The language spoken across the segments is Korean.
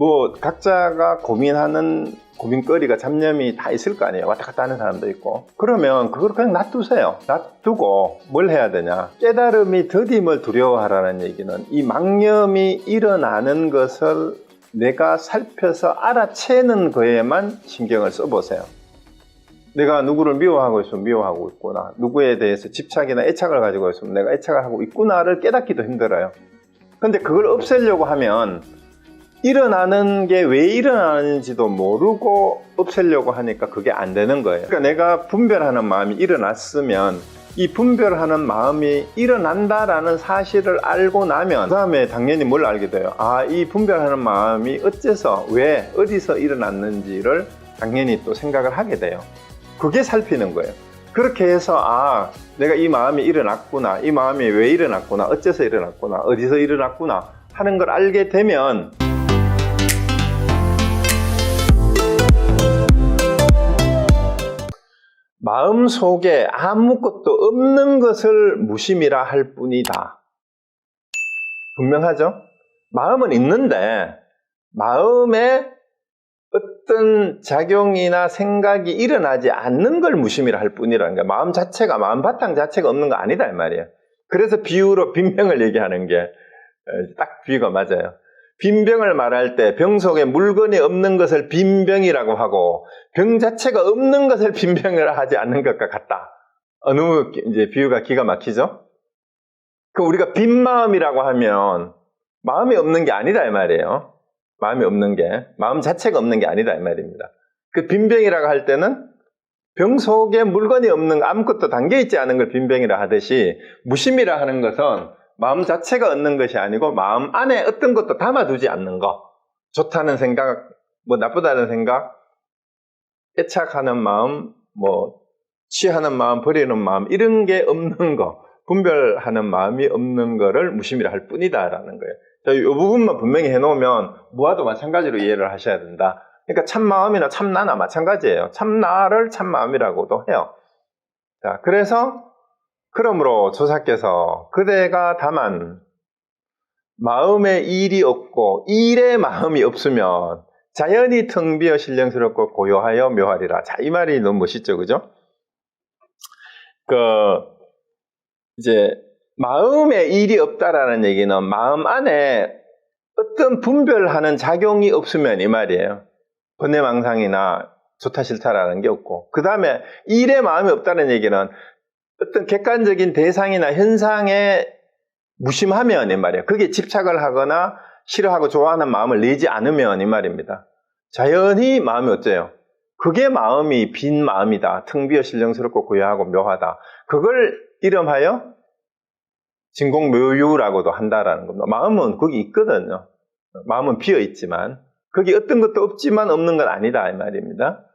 뭐 각자가 고민하는 고민거리가 잡념이 다 있을 거 아니에요. 왔다 갔다 하는 사람도 있고. 그러면 그걸 그냥 놔두세요. 놔두고 뭘 해야 되냐. 깨달음이 더딤을 두려워하라는 얘기는 이 망념이 일어나는 것을 내가 살펴서 알아채는 거에만 신경을 써보세요. 내가 누구를 미워하고 있으면 미워하고 있구나. 누구에 대해서 집착이나 애착을 가지고 있으면 내가 애착을 하고 있구나를 깨닫기도 힘들어요. 근데 그걸 없애려고 하면 일어나는 게 왜 일어나는지도 모르고 없애려고 하니까 그게 안 되는 거예요. 그러니까 내가 분별하는 마음이 일어났으면 이 분별하는 마음이 일어난다라는 사실을 알고 나면 그 다음에 당연히 뭘 알게 돼요. 아, 이 분별하는 마음이 어째서 왜 어디서 일어났는지를 당연히 또 생각을 하게 돼요. 그게 살피는 거예요. 그렇게 해서 아, 내가 이 마음이 일어났구나, 이 마음이 왜 일어났구나, 어째서 일어났구나, 어디서 일어났구나 하는 걸 알게 되면 마음속에 아무것도 없는 것을 무심이라 할 뿐이다. 분명하죠? 마음은 있는데 마음에 어떤 작용이나 생각이 일어나지 않는 걸 무심이라 할 뿐이라는 거야. 마음 자체가, 마음 바탕 자체가 없는 거 아니다 이 말이에요. 그래서 비유로 빈병을 얘기하는 게 딱 비유가 맞아요. 빈병을 말할 때 병 속에 물건이 없는 것을 빈병이라고 하고 병 자체가 없는 것을 빈병이라 하지 않는 것과 같다. 어느 이제 비유가 기가 막히죠? 그 우리가 빈 마음이라고 하면 마음이 없는 게 아니다 이 말이에요. 마음이 없는 게, 마음 자체가 없는 게 아니다 이 말입니다. 그 빈병이라고 할 때는 병 속에 물건이 없는, 아무것도 담겨있지 않은 걸 빈병이라 하듯이 무심이라 하는 것은 마음 자체가 없는 것이 아니고 마음 안에 어떤 것도 담아두지 않는 거. 좋다는 생각, 뭐 나쁘다는 생각, 애착하는 마음, 뭐 취하는 마음, 버리는 마음 이런 게 없는 거, 분별하는 마음이 없는 거를 무심이라 할 뿐이다라는 거예요. 이 부분만 분명히 해놓으면 무아도 마찬가지로 이해를 하셔야 된다. 그러니까 참마음이나 참나나 마찬가지예요. 참나를 참마음이라고도 해요. 자, 그래서 그러므로 조사께서 그대가 다만 마음에 일이 없고 일에 마음이 없으면 자연히 텅 비어 신령스럽고 고요하여 묘하리라. 자, 이 말이 너무 멋있죠, 그죠? 이제 마음에 일이 없다라는 얘기는 마음 안에 어떤 분별하는 작용이 없으면 이 말이에요. 번뇌망상이나 좋다 싫다라는 게 없고, 그 다음에 일에 마음이 없다는 얘기는 어떤 객관적인 대상이나 현상에 무심하면 이 말이에요. 그게 집착을 하거나 싫어하고 좋아하는 마음을 내지 않으면 이 말입니다. 자연히 마음이 어째요? 그게 마음이 빈 마음이다. 텅 비어 신령스럽고 고요하고 묘하다. 그걸 이름하여 진공묘유라고도 한다라는 겁니다. 마음은 거기 있거든요. 마음은 비어 있지만 거기 어떤 것도 없지만 없는 건 아니다 이 말입니다.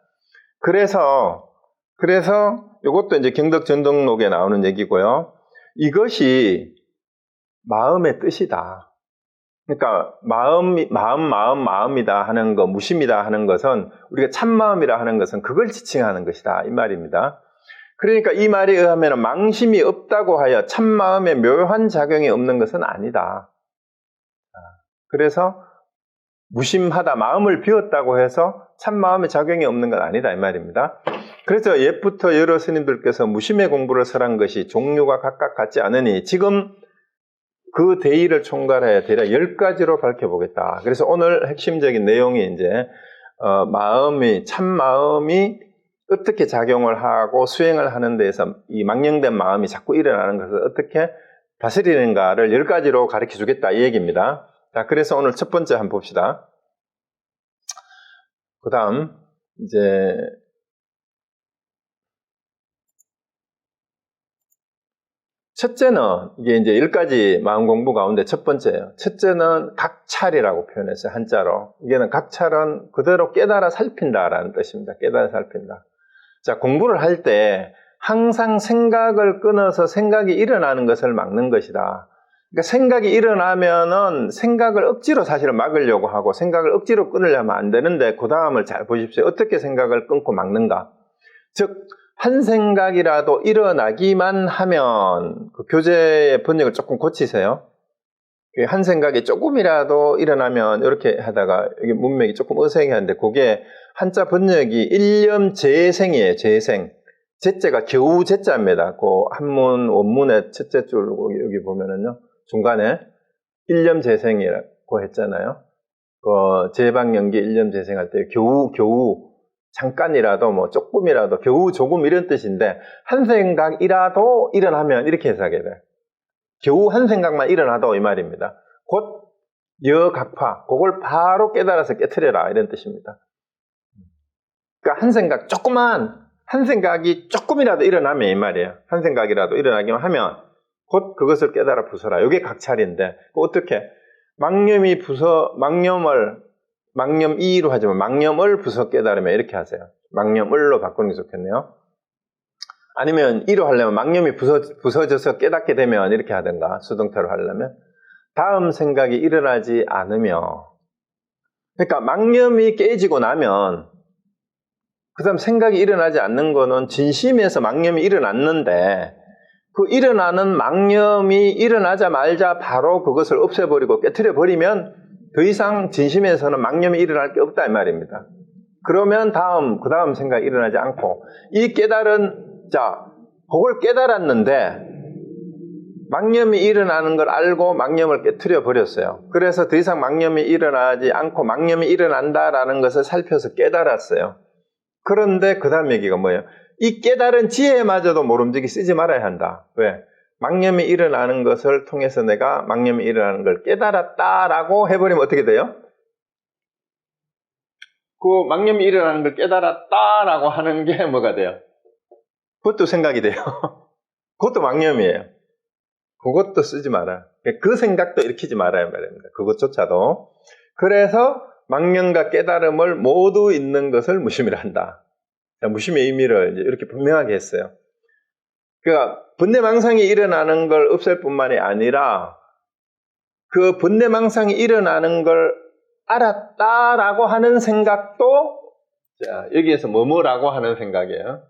그래서 이것도 이제 경덕전등록에 나오는 얘기고요. 이것이 마음의 뜻이다. 그러니까 마음이다 하는 거, 무심이다 하는 것은 우리가 참마음이라 하는 것은 그걸 지칭하는 것이다 이 말입니다. 그러니까 이 말에 의하면 망심이 없다고 하여 참마음의 묘한 작용이 없는 것은 아니다. 그래서 무심하다, 마음을 비웠다고 해서 참마음의 작용이 없는 건 아니다 이 말입니다. 그래서 옛부터 여러 스님들께서 무심의 공부를 설한 것이 종류가 각각 같지 않으니 지금 그 대의를 총괄하여 대략 10가지로 밝혀보겠다. 그래서 오늘 핵심적인 내용이 이제 참마음이 어떻게 작용을 하고 수행을 하는 데에서 이 망령된 마음이 자꾸 일어나는 것을 어떻게 다스리는가를 10가지로 가르쳐 주겠다 이 얘기입니다. 자, 그래서 오늘 첫 번째 한번 봅시다. 그 다음 이제 첫째는 이게 이제 10가지 마음 공부 가운데 첫 번째예요. 첫째는 각찰이라고 표현했어요. 한자로. 이게는 각찰은 그대로 깨달아 살핀다라는 뜻입니다. 깨달아 살핀다. 자, 공부를 할 때 항상 생각을 끊어서 생각이 일어나는 것을 막는 것이다. 그러니까 생각이 일어나면은 생각을 억지로 사실은 막으려고 하고 생각을 억지로 끊으려면 안 되는데 그 다음을 잘 보십시오. 어떻게 생각을 끊고 막는가? 즉, 한 생각이라도 일어나기만 하면 그 교재의 번역을 조금 고치세요. 한 생각이 조금이라도 일어나면 이렇게 하다가 이게 문맥이 조금 어색한데 그게 한자 번역이 일념재생이에요. 재생. 제자가 겨우 제자입니다. 그 한문 원문의 첫째 줄 여기 보면은요. 중간에 일념재생이라고 했잖아요. 그 제방연기 일념재생할 때 겨우 잠깐이라도 뭐 조금이라도 겨우 조금 이런 뜻인데 한 생각이라도 일어나면 이렇게 해석해야 돼요. 겨우 한 생각만 일어나도 이 말입니다. 곧 여각파, 그걸 바로 깨달아서 깨트려라 이런 뜻입니다. 그러니까 한 생각이 조금이라도 일어나면 이 말이에요. 한 생각이라도 일어나기만 하면 곧 그것을 깨달아 부숴라. 이게 각찰인데 어떻게 망념이 망념이로 하지만 망념을 부숴 깨달으면 이렇게 하세요. 망념을로 바꾸는 게 좋겠네요. 아니면 이로 하려면 망념이 부서져서 깨닫게 되면 이렇게 하든가 수동태로 하려면 다음 생각이 일어나지 않으며 그러니까 망념이 깨지고 나면 그 다음 생각이 일어나지 않는 거는 진심에서 망념이 일어났는데 그 일어나는 망념이 일어나자마자 바로 그것을 없애버리고 깨트려버리면 더 이상 진심에서는 망념이 일어날 게 없다 이 말입니다. 그러면 그 다음 생각이 일어나지 않고 이 그걸 깨달았는데 망념이 일어나는 걸 알고 망념을 깨트려 버렸어요. 그래서 더 이상 망념이 일어나지 않고 망념이 일어난다라는 것을 살펴서 깨달았어요. 그런데 그 다음 얘기가 뭐예요? 이 깨달은 지혜마저도 모름지기 쓰지 말아야 한다. 왜? 망념이 일어나는 것을 통해서 내가 망념이 일어나는 걸 깨달았다라고 해버리면 어떻게 돼요? 그 망념이 일어나는 걸 깨달았다라고 하는 게 뭐가 돼요? 그것도 생각이 돼요. 그것도 망념이에요. 그것도 쓰지 마라. 그 생각도 일으키지 말아야 말입니다. 그것조차도. 그래서 망념과 깨달음을 모두 있는 것을 무심이라 한다. 무심의 의미를 이제 이렇게 분명하게 했어요. 그러니까 번뇌망상이 일어나는 걸 없앨 뿐만이 아니라 그 번뇌망상이 일어나는 걸 알았다라고 하는 생각도 여기에서 뭐라고 하는 생각이에요.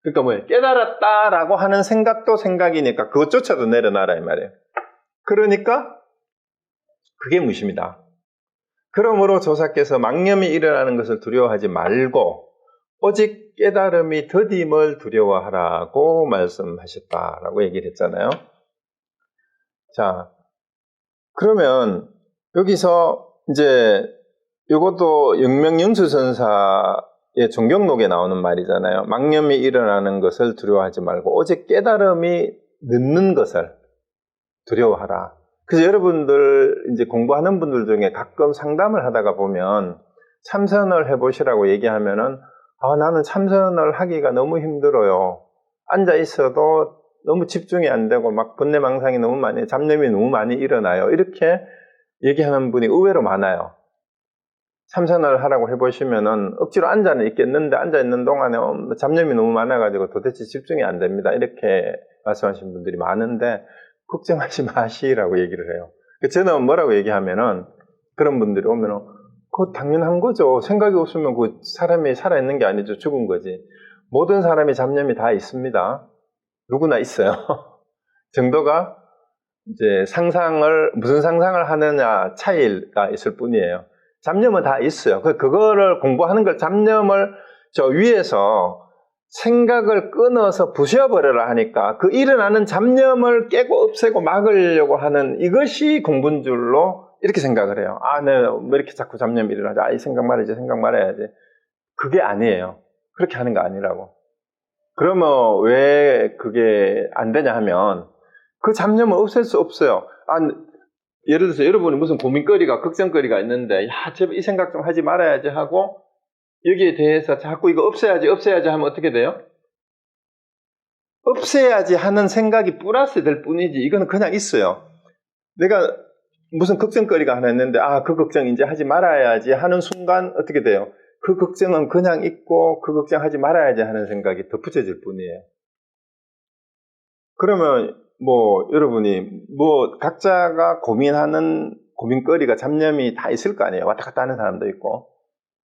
그러니까 뭐예요? 깨달았다라고 하는 생각도 생각이니까 그것조차도 내려놔라 이 말이에요. 그러니까 그게 무심이다. 그러므로 조사께서 망념이 일어나는 것을 두려워하지 말고 오직 깨달음이 더딤을 두려워하라고 말씀하셨다라고 얘기를 했잖아요. 자, 그러면 여기서 이제 이것도 영명영수선사의 종경록에 나오는 말이잖아요. 망념이 일어나는 것을 두려워하지 말고 오직 깨달음이 늦는 것을 두려워하라. 그래서 여러분들 이제 공부하는 분들 중에 가끔 상담을 하다가 보면 참선을 해보시라고 얘기하면은 나는 참선을 하기가 너무 힘들어요. 앉아 있어도 너무 집중이 안 되고 막 번뇌망상이 너무 많이, 잡념이 너무 많이 일어나요. 이렇게 얘기하는 분이 의외로 많아요. 참선을 하라고 해보시면은 억지로 앉아는 있겠는데 앉아 있는 동안에 잡념이 너무 많아가지고 도대체 집중이 안 됩니다. 이렇게 말씀하시는 분들이 많은데 걱정하지 마시라고 얘기를 해요. 저는 뭐라고 얘기하면은 그런 분들이 오면은 그거 당연한 거죠. 생각이 없으면 그 사람이 살아있는 게 아니죠. 죽은 거지. 모든 사람이 잡념이 다 있습니다. 누구나 있어요. 정도가 이제 무슨 상상을 하느냐 차이가 있을 뿐이에요. 잡념은 다 있어요. 그거를 공부하는 걸 잡념을 저 위에서 생각을 끊어서 부셔버려라 하니까 그 일어나는 잡념을 깨고 없애고 막으려고 하는 이것이 공부인 줄로 이렇게 생각을 해요. 내가 왜 이렇게 자꾸 잡념이 일어나지? 이 생각 말아야지. 그게 아니에요. 그렇게 하는 거 아니라고. 그러면 왜 그게 안 되냐 하면 그 잡념을 없앨 수 없어요. 예를 들어서 여러분이 무슨 고민거리가, 걱정거리가 있는데 제발 이 생각 좀 하지 말아야지 하고 여기에 대해서 자꾸 이거 없애야지 하면 어떻게 돼요? 없애야지 하는 생각이 플러스 될 뿐이지 이거는 그냥 있어요. 내가 무슨 걱정거리가 하나 있는데 그 걱정 이제 하지 말아야지 하는 순간 어떻게 돼요? 그 걱정은 그냥 있고 그 걱정 하지 말아야지 하는 생각이 덧붙여질 뿐이에요. 그러면 여러분이 각자가 고민하는 고민거리가 잡념이 다 있을 거 아니에요. 왔다 갔다 하는 사람도 있고.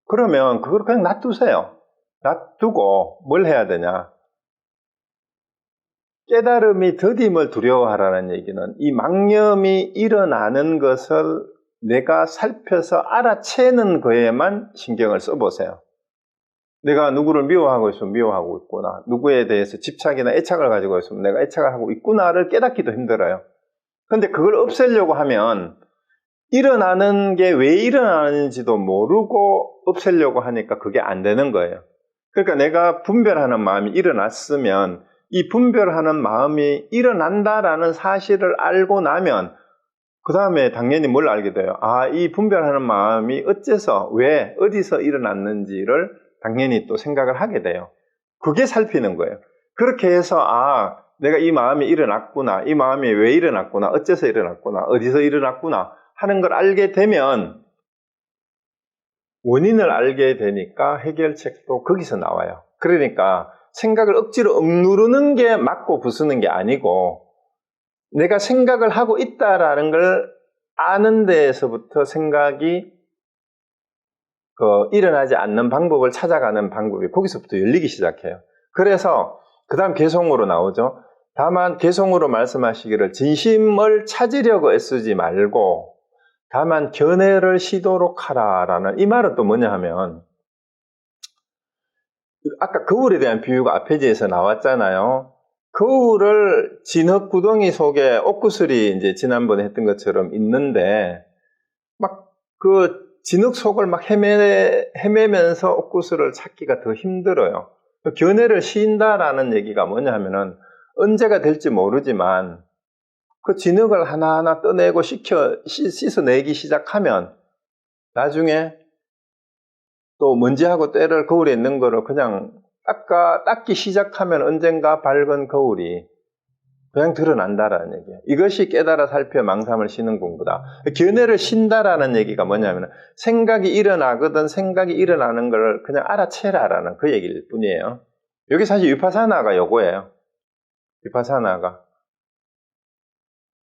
그러면 그걸 그냥 놔두세요. 놔두고 뭘 해야 되냐? 깨달음이 더딤을 두려워하라는 얘기는 이 망념이 일어나는 것을 내가 살펴서 알아채는 거에만 신경을 써보세요. 내가 누구를 미워하고 있으면 미워하고 있구나. 누구에 대해서 집착이나 애착을 가지고 있으면 내가 애착을 하고 있구나를 깨닫기도 힘들어요. 그런데 그걸 없애려고 하면 일어나는 게 왜 일어나는지도 모르고 없애려고 하니까 그게 안 되는 거예요. 그러니까 내가 분별하는 마음이 일어났으면 이 분별하는 마음이 일어난다라는 사실을 알고 나면 그 다음에 당연히 뭘 알게 돼요? 아, 이 분별하는 마음이 어째서, 왜, 어디서 일어났는지를 당연히 또 생각을 하게 돼요. 그게 살피는 거예요. 그렇게 해서 아, 내가 이 마음이 일어났구나, 이 마음이 왜 일어났구나, 어째서 일어났구나, 어디서 일어났구나 하는 걸 알게 되면 원인을 알게 되니까 해결책도 거기서 나와요. 그러니까 생각을 억지로 억누르는 게 맞고 부수는 게 아니고 내가 생각을 하고 있다라는 걸 아는 데에서부터 생각이 일어나지 않는 방법을 찾아가는 방법이 거기서부터 열리기 시작해요. 그래서 그 다음 개성으로 나오죠. 다만 개성으로 말씀하시기를 진심을 찾으려고 애쓰지 말고 다만 견해를 시도록 하라라는 이 말은 또 뭐냐 하면 아까 거울에 대한 비유가 앞페이지에서 나왔잖아요. 거울을 진흙 구덩이 속에 옥구슬이 이제 지난번에 했던 것처럼 있는데 막 그 진흙 속을 막 헤매면서 옥구슬을 찾기가 더 힘들어요. 견해를 시인다라는 얘기가 뭐냐 하면은 언제가 될지 모르지만 그 진흙을 하나하나 떠내고 씻어내기 시작하면 나중에 또 먼지하고 때를 거울에 있는 거를 그냥 닦기 시작하면 언젠가 밝은 거울이 그냥 드러난다라는 얘기예요. 이것이 깨달아 살펴 망삼을 쉬는 공부다. 견해를 신다라는 얘기가 뭐냐면 생각이 일어나거든 생각이 일어나는 걸 그냥 알아채라라는 그 얘기일 뿐이에요. 여기 사실 위파사나가 요거예요. 위파사나가.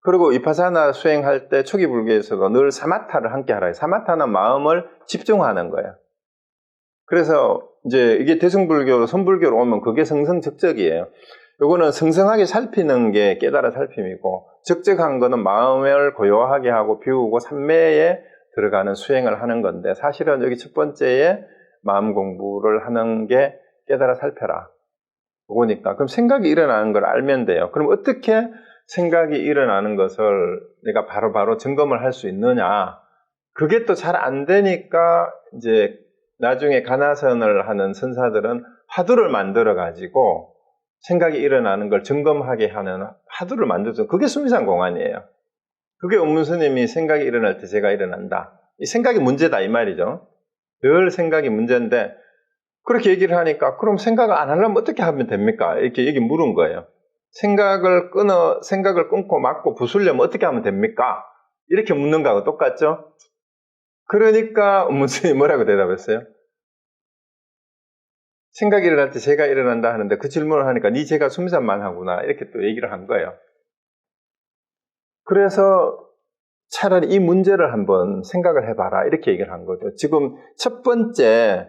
그리고 위파사나 수행할 때 초기 불교에서도 늘 사마타를 함께 하라. 사마타는 마음을 집중하는 거예요. 그래서 이제 이게 대승불교로 선불교로 오면 그게 성성적적이에요. 요거는 성성하게 살피는 게 깨달아 살핌이고 적적한 거는 마음을 고요하게 하고 비우고 삼매에 들어가는 수행을 하는 건데 사실은 여기 첫 번째에 마음 공부를 하는 게 깨달아 살펴라. 그거니까 그럼 생각이 일어나는 걸 알면 돼요. 그럼 어떻게 생각이 일어나는 것을 내가 바로바로 점검을 할 수 있느냐? 그게 또 잘 안 되니까 이제 나중에 가나선을 하는 선사들은 화두를 만들어 가지고 생각이 일어나는 걸 점검하게 하는 화두를 만들어서 그게 수미상공안이에요. 그게 원문스님이 생각이 일어날 때 제가 일어난다. 이 생각이 문제다 이 말이죠. 늘 생각이 문제인데 그렇게 얘기를 하니까 그럼 생각을 안 하려면 어떻게 하면 됩니까? 이렇게 얘기 물은 거예요. 생각을 끊고 막고 부수려면 어떻게 하면 됩니까? 이렇게 묻는 거하고 똑같죠? 그러니까 원문스님이 뭐라고 대답했어요? 생각이 일어날 때 제가 일어난다 하는데 그 질문을 하니까 네 제가 숨산만 하구나 이렇게 또 얘기를 한 거예요. 그래서 차라리 이 문제를 한번 생각을 해봐라 이렇게 얘기를 한 거죠. 지금 첫 번째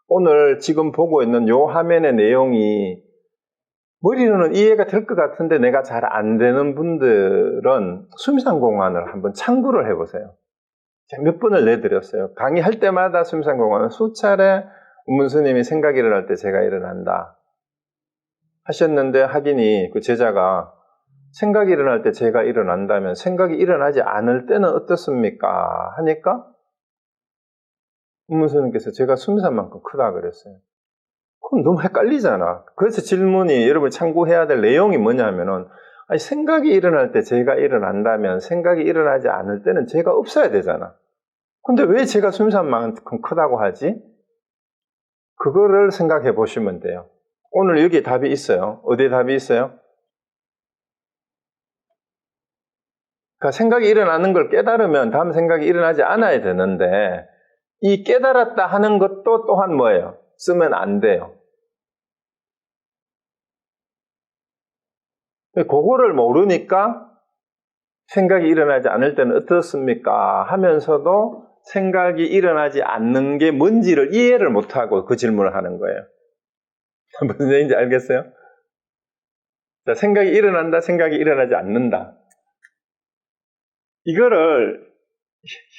오늘 지금 보고 있는 요 화면의 내용이 머리로는 이해가 될 것 같은데 내가 잘 안 되는 분들은 수미상공안을 한번 참고를 해보세요. 제가 몇 번을 내드렸어요. 강의할 때마다 수미상공안은 수차례 문스님이 생각이 일어날 때 제가 일어난다 하셨는데 하기니 그 제자가 생각이 일어날 때 제가 일어난다면 생각이 일어나지 않을 때는 어떻습니까? 하니까 문스님께서 제가 수미산만큼 크다 그랬어요. 그럼 너무 헷갈리잖아. 그래서 질문이 여러분이 참고해야 될 내용이 뭐냐면은 아니, 생각이 일어날 때 제가 일어난다면 생각이 일어나지 않을 때는 제가 없어야 되잖아. 근데 왜 제가 수미산만큼 크다고 하지? 그거를 생각해 보시면 돼요. 오늘 여기에 답이 있어요. 어디에 답이 있어요? 그러니까 생각이 일어나는 걸 깨달으면 다음 생각이 일어나지 않아야 되는데 이 깨달았다 하는 것도 또한 뭐예요? 쓰면 안 돼요. 그거를 모르니까 생각이 일어나지 않을 때는 어떻습니까? 하면서도 생각이 일어나지 않는 게 뭔지를 이해를 못하고 그 질문을 하는 거예요. 무슨 얘기인지 알겠어요? 자, 생각이 일어난다, 생각이 일어나지 않는다. 이거를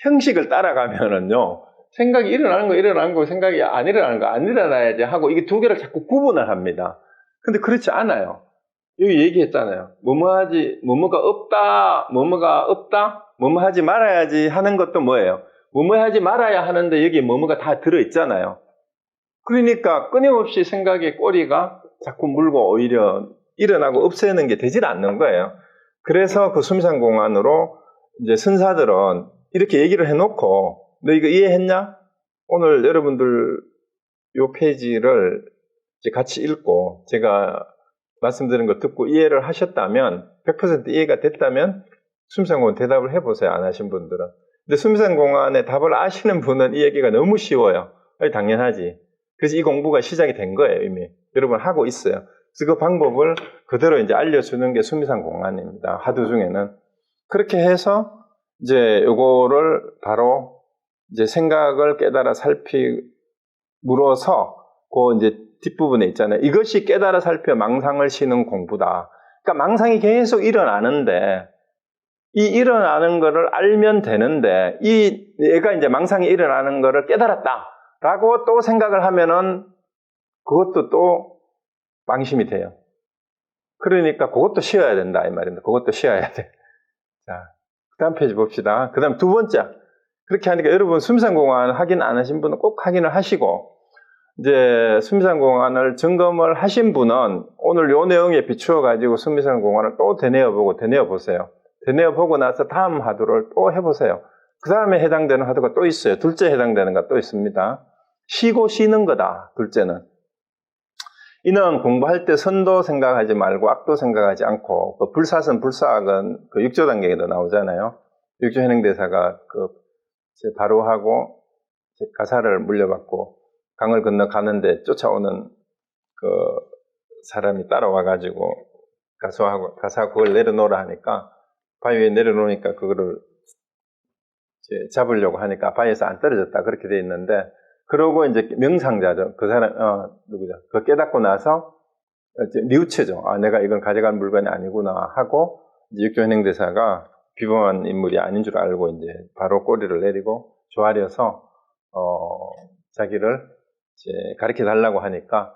형식을 따라가면은요, 생각이 일어나는 거, 생각이 안 일어나는 거, 안 일어나야지 하고, 이게 두 개를 자꾸 구분을 합니다. 근데 그렇지 않아요. 여기 얘기했잖아요. 뭐뭐가 없다, 뭐뭐 하지 말아야지 하는 것도 뭐예요? 뭐뭐 하지 말아야 하는데 여기 뭐뭐가 다 들어있잖아요. 그러니까 끊임없이 생각의 꼬리가 자꾸 물고 오히려 일어나고 없애는 게 되질 않는 거예요. 그래서 그 수미상공안으로 이제 선사들은 이렇게 얘기를 해놓고, 너 이거 이해했냐? 오늘 여러분들 요 페이지를 이제 같이 읽고 제가 말씀드린 거 듣고 이해를 하셨다면, 100% 이해가 됐다면 수미상공안 대답을 해보세요. 안 하신 분들은. 근데 수미상공안의 답을 아시는 분은 이 얘기가 너무 쉬워요. 당연하지. 그래서 이 공부가 시작이 된 거예요. 이미 여러분 하고 있어요. 그래서 그 방법을 그대로 이제 알려주는 게 수미상공안입니다. 화두 중에는. 그렇게 해서 이제 요거를 바로 이제 생각을 깨달아 물어서 그 이제 뒷부분에 있잖아요. 이것이 깨달아 살펴 망상을 쉬는 공부다. 그러니까 망상이 계속 일어나는데 이 일어나는 거를 알면 되는데 얘가 이제 망상이 일어나는 거를 깨달았다라고 또 생각을 하면은 그것도 또 망심이 돼요. 그러니까 그것도 쉬어야 된다 이 말입니다. 그것도 쉬어야 돼. 자, 그다음 페이지 봅시다. 그다음 두 번째. 그렇게 하니까 여러분 수미상공안 확인 안 하신 분은 꼭 확인을 하시고, 이제 수미상공안을 점검을 하신 분은 오늘 요 내용에 비추어 가지고 수미상공안을 또 되뇌어 보세요. 되뇌어 보고 나서 다음 화두를 또 해보세요. 그 다음에 해당되는 화두가 또 있어요. 둘째 해당되는 거 또 있습니다. 쉬고 쉬는 거다. 둘째는. 이는 공부할 때 선도 생각하지 말고 악도 생각하지 않고, 그 불사선, 불사악은 그 육조 단계에도 나오잖아요. 육조 현행대사가 바로 하고 가사를 물려받고 강을 건너 가는데 쫓아오는 그 사람이 따라와가지고 가사 그걸 내려놓으라 하니까 바위 위에 내려놓으니까 그거를 이제 잡으려고 하니까 바위에서 안 떨어졌다. 그렇게 돼 있는데, 그러고 이제 명상자죠. 그 사람, 누구죠? 그거 깨닫고 나서 이제 뉘우쳐죠. 아, 내가 이건 가져간 물건이 아니구나 하고, 이제 육조현행대사가 비범한 인물이 아닌 줄 알고 이제 바로 꼬리를 내리고 조아려서, 자기를 이제 가르쳐 달라고 하니까,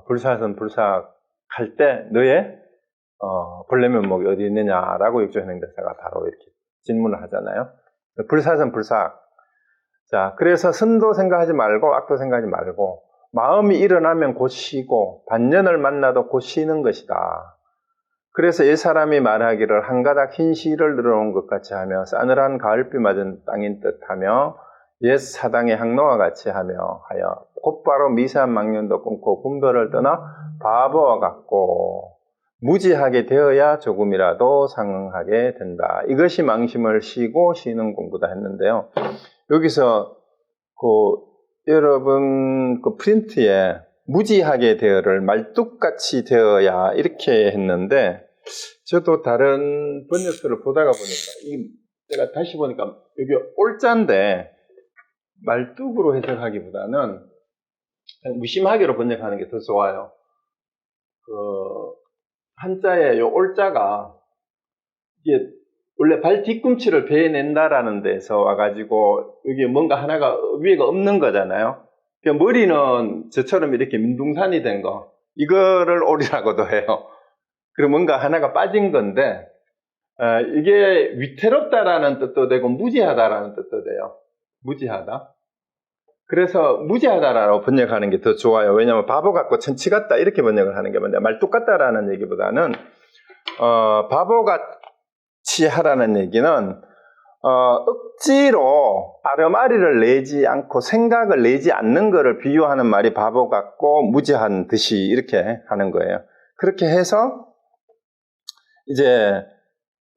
불사선 불사할 때 너의 본래 면목이 어디 있느냐라고 육조현행대사가 바로 이렇게 질문을 하잖아요. 불사선 불사악. 자, 그래서 선도 생각하지 말고 악도 생각하지 말고 마음이 일어나면 곧 쉬고 반년을 만나도 곧 쉬는 것이다. 그래서 옛 사람이 말하기를 한 가닥 흰 실을 늘어놓은 것 같이 하며 싸늘한 가을비 맞은 땅인 듯하며 옛 사당의 항로와 같이 하여 곧바로 미세한 망년도 끊고 분별을 떠나 바보와 같고 무지하게 되어야 조금이라도 상응하게 된다. 이것이 망심을 쉬고 쉬는 공부다 했는데요. 여기서 여러분 프린트에 무지하게 되어를 말뚝같이 되어야 이렇게 했는데, 저도 다른 번역들을 보다가 보니까 제가 다시 보니까 여기 올자인데 말뚝으로 해석하기보다는 무심하게로 번역하는 게 더 좋아요. 한자에 요 올자가 이게 원래 발 뒤꿈치를 베낸다라는 데서 와가지고 여기 뭔가 하나가 위에가 없는 거잖아요. 그러니까 머리는 저처럼 이렇게 민둥산이 된 거, 이거를 올이라고도 해요. 그리고 뭔가 하나가 빠진 건데, 이게 위태롭다라는 뜻도 되고 무지하다라는 뜻도 돼요. 무지하다. 그래서 무지하다라고 번역하는 게 더 좋아요. 왜냐하면 바보 같고 천치 같다 이렇게 번역을 하는 게 뭔데, 말뚝 같다라는 얘기보다는 바보같이 하라는 얘기는 억지로 아름아리를 내지 않고 생각을 내지 않는 것을 비유하는 말이 바보 같고 무지한 듯이 이렇게 하는 거예요. 그렇게 해서 이제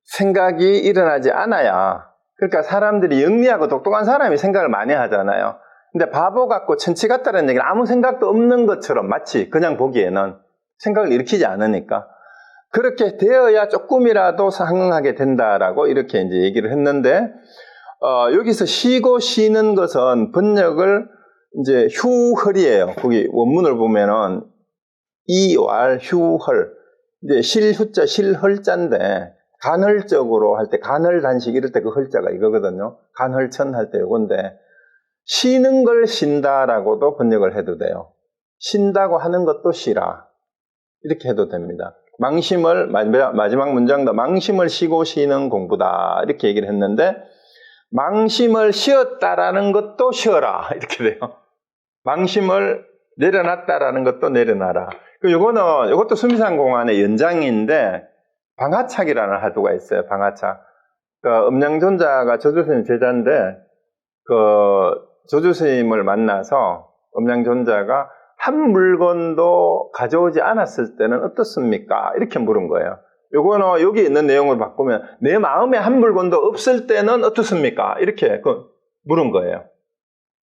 생각이 일어나지 않아야, 그러니까 사람들이 영리하고 똑똑한 사람이 생각을 많이 하잖아요. 근데 바보 같고 천치 같다는 얘기는 아무 생각도 없는 것처럼 마치 그냥 보기에는 생각을 일으키지 않으니까 그렇게 되어야 조금이라도 상응하게 된다라고 이렇게 이제 얘기를 했는데, 여기서 쉬고 쉬는 것은 번역을 이제 휴헐이에요. 거기 원문을 보면은 이왈 휴헐. 이제 실후자, 실헐자인데, 간헐적으로 할 때, 간헐단식 이럴 때 그 헐자가 이거거든요. 간헐천 할 때 이건데, 쉬는 걸 쉰다라고도 번역을 해도 돼요. 쉰다고 하는 것도 쉬라. 이렇게 해도 됩니다. 망심을, 마지막 문장도 망심을 쉬고 쉬는 공부다. 이렇게 얘기를 했는데, 망심을 쉬었다라는 것도 쉬어라. 이렇게 돼요. 망심을 내려놨다라는 것도 내려놔라. 이것도 수미상공안의 연장인데, 방하착이라는 하도가 있어요. 방하착. 음양존자가 조주스님 제자인데, 조주스님을 만나서 음양존자가 한 물건도 가져오지 않았을 때는 어떻습니까? 이렇게 물은 거예요. 요거는 여기 있는 내용을 바꾸면 내 마음에 한 물건도 없을 때는 어떻습니까? 이렇게 물은 거예요.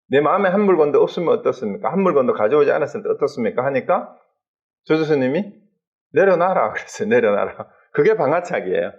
내 마음에 한 물건도 없으면 어떻습니까? 한 물건도 가져오지 않았을 때 어떻습니까? 하니까 조주스님이 내려놔라 그랬어요. 내려놔라. 그게 방하착이에요.